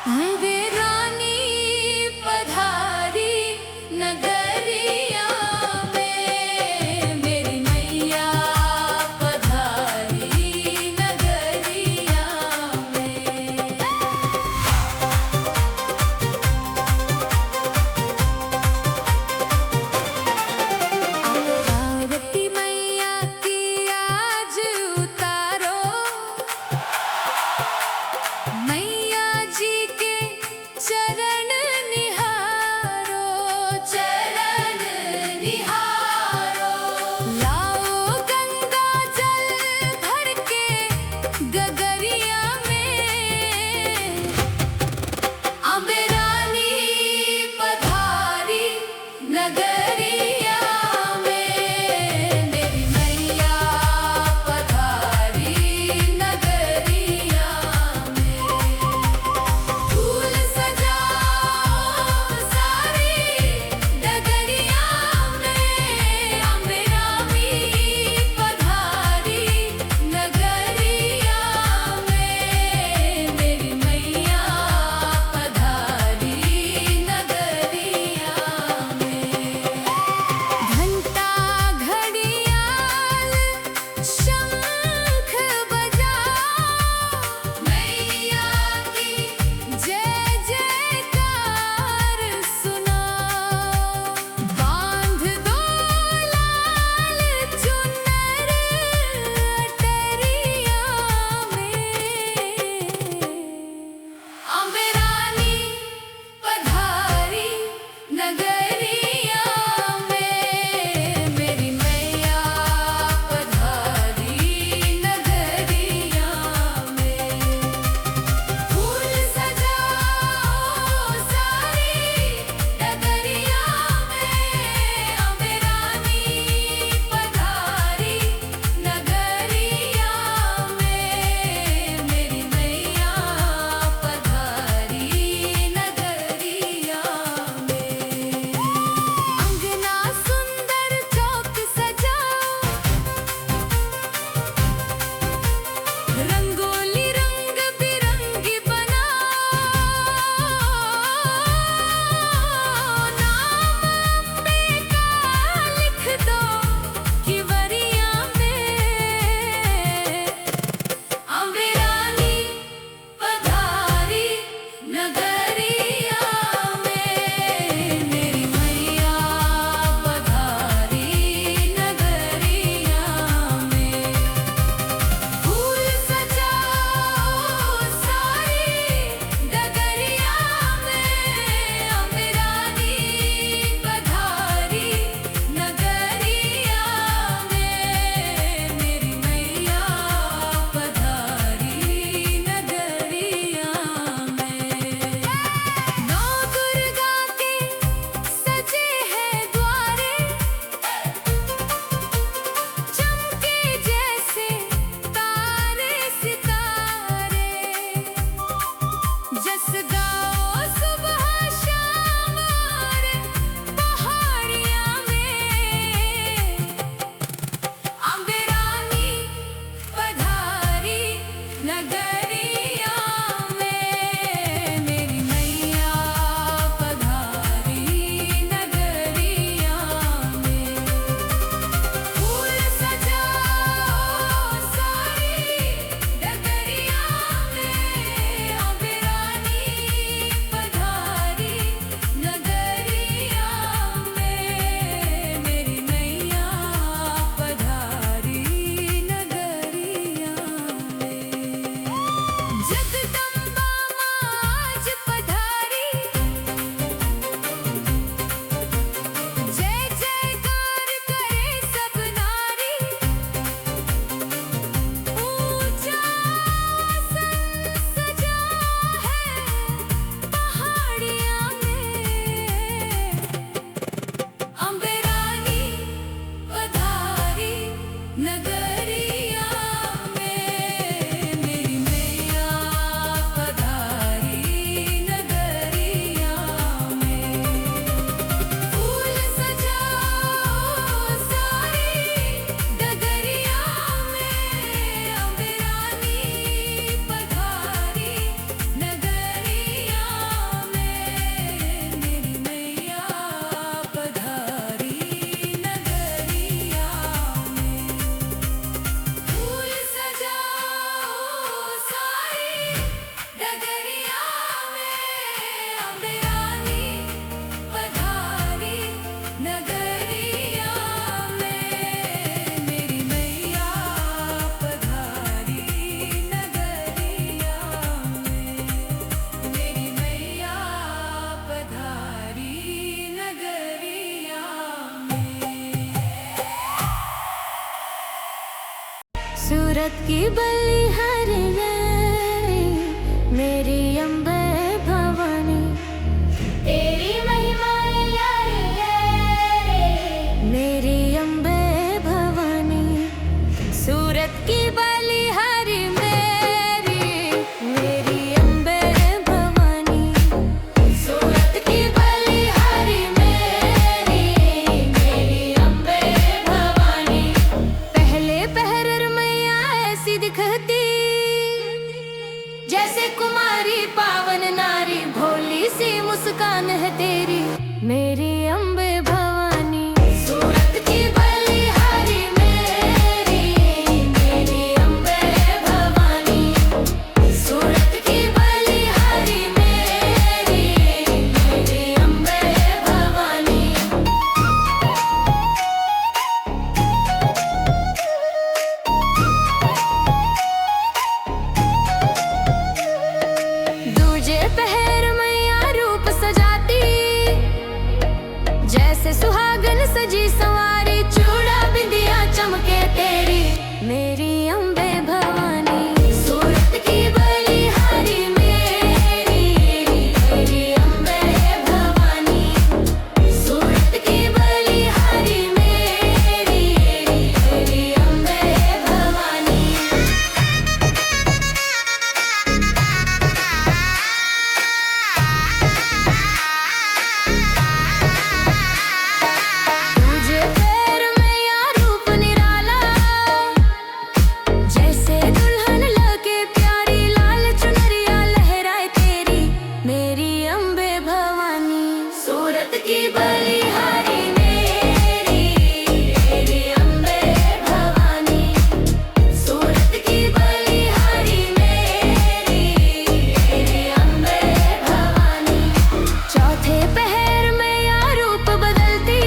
वे रानी पधारी नगरिया में, मेरी मैया पधारी नगरिया में। आरती मैया की आज उतारो, मैया जी के सूरत की बलिहारी मेरी अम्बे भवानी, तेरी महिमा यारी है मेरी अम्बे भवानी। सूरत की बलिहारी मेरी अम्बे भवानी, सूरत की बलिहारी मेरी अम्बे भवानी। पहले पहर मैया ऐसी दिखती जैसे कुमारी पावन नारी, भोली सी मुस्कान है तेरी मेरी अम्बे भवानी। सूरत की बलिहारी मेरी अम्बे भवानी, सूरत की बलिहारी मेरी अम्बे भवानी। दूजे पहर मैया रूप सजाती जैसे सुहागन सजी सवारी, चूड़ा बिंदिया चमके तेरी मेरी अम्बे भवानी। सूरत की बलिहारी मेरी अम्बे भवानी, सूरत की बलिहारी मेरी अम्बे भवानी। तुझे पैर मैया रूप निराला, जैसे दुल्हन लगे प्यारी, लाल चुनरिया लहराए तेरी मेरी अम्बे भवानी। सूरत की बलिहारी मेरी अम्बे भवानी, सूरत की बलिहारी मेरी अम्बे भवानी। चौथे पहर मैया रूप बदलती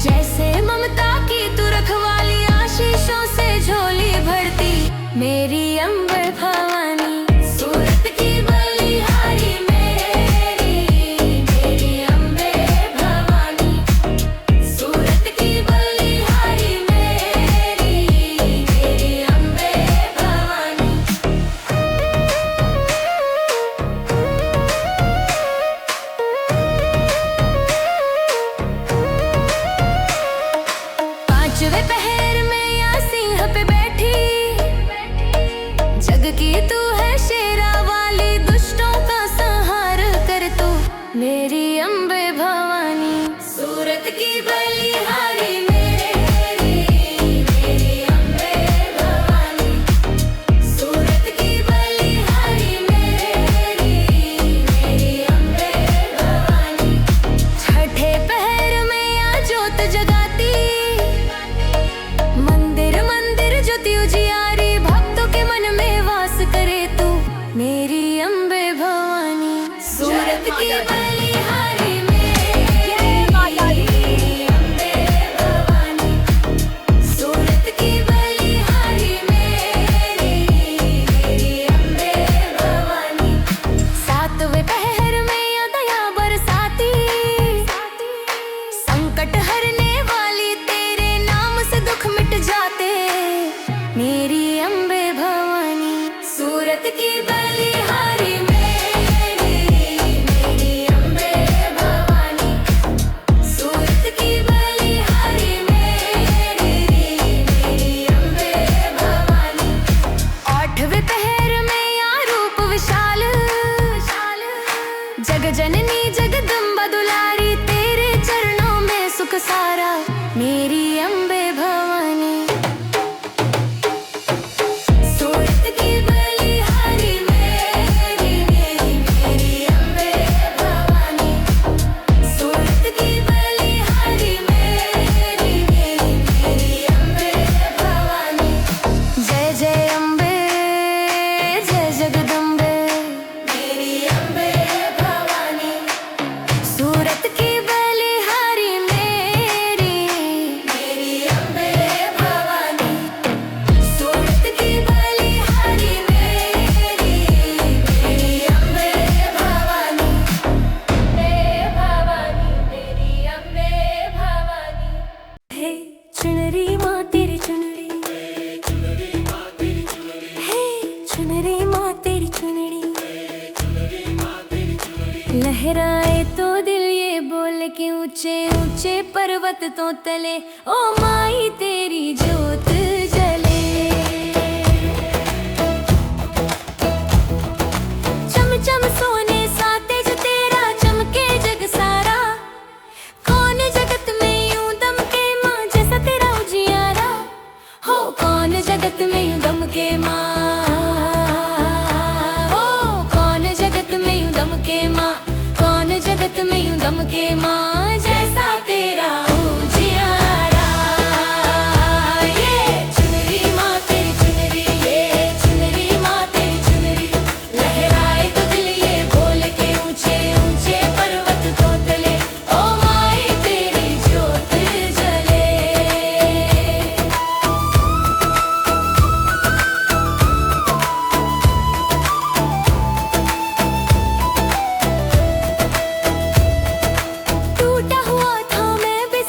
जैसे ममता की तू रखवाली, आशीषों से झोली भरती मेरी अम्बे भवानी। सूरत की बलिहारी मेरी अम्बे भवानी, सूरत की बलिहारी मेरी अम्बे भवानी। पांचवे पहर मैया सिंह पे बैठी, जग की तू है शेरा वाली, दुष्टों का संहार कर तू मेरी अम्बे भवानी। सूरत की बलिहारी मेरी अम्बे भवानी, सूरत की बलिहारी मेरी अम्बे भवानी। छठे पहर मैया जोत जगाती, मंदिर मंदिर ज्योति उजियारी, भक्तों के मन में वास करे तू मेरी अम्बे भवानी। सूरत की बलिहारी मेरी अम्बे भवानी, सूरत की बलिहारी मेरी अम्बे भवानी। सातवें पहर मैया दया बरसाती, संकट हरने वाली, तेरे नाम से दुख मिट जाते मेरी अम्बे भवानी। सूरत की बलिहारी मेरी अम्बे भवानी, सूरत की बलिहारी मेरी अम्बे भवानी। आठवें पहर मैया रूप विशाल, जग जननी जगदम्बा दुलारी, तेरे चरणों में सुख सारा मेरी अम्बे भवानी। सूरत की बलिहारी मेरी अम्बे भवानी, सूरत की बलिहारी मेरी अम्बे भवानी। जय जय अम्बे जय जगदम्बे मेरी अम्बे भवानी। लहराए तो दिल ये बोल के ऊंचे ऊंचे पर्वत तो तले ओ माई तेरी जोत जले। चम चम सोने सा तेज तेरा चमके जग सारा, कौन जगत में यूं दमके माँ जैसा तेरा उजियारा। हो कौन जगत में यूं दमके माँ, हो कौन जगत में यूं दमके माँ, कौन जगत में यूं दमके माँ जैसा तेरा उजियारा। ये चुनरी माँ तेरी चुनरी, ये चुनरी माँ तेरी चुनरी, लहराए तो दिल ये बोल के ऊंचे ऊंचे पर्वत तो तले ओ माई तेरी जोत जले। टूटा हुआ था मैं भी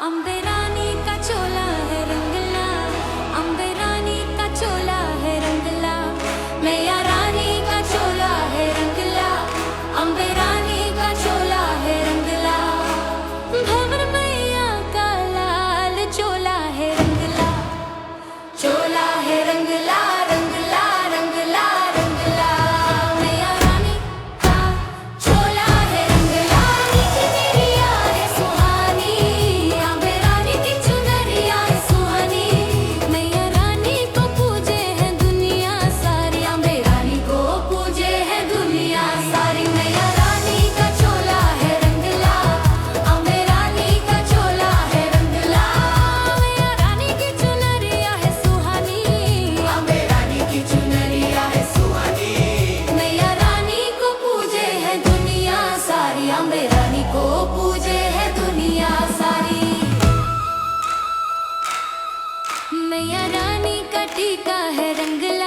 अम्बे रानी का चोला है रंगला, अम्बे रानी का चोला है रंगला, मैया रानी का चोला है रंगला, अम्बे रानी का चोला है रंगला, भंवर मैया का लाल चोला है रंगला, चोला है रंगला रंगला रंगला रंगला, मैया रानी का चोला है रंगला, नीचे मेरिया है सुहानी, अम्बे रानी की चुनरिया है सुहानी, मैया रानी को पूजे है दुनिया सारी, अम्बे रानी को पूजे है दुनिया सारी, मैया रानी का चोला है रंगला, अम्बे रानी का चोला है रंगला, मैया रानी की चुनरिया है सुहानी, अम्बे रानी की चुनरिया है सुहानी, मैया रानी को पूजे है दुनिया सारी, अम्बे रानी को पूजे है दुनिया सारी, मैया रानी का टीका है रंगला,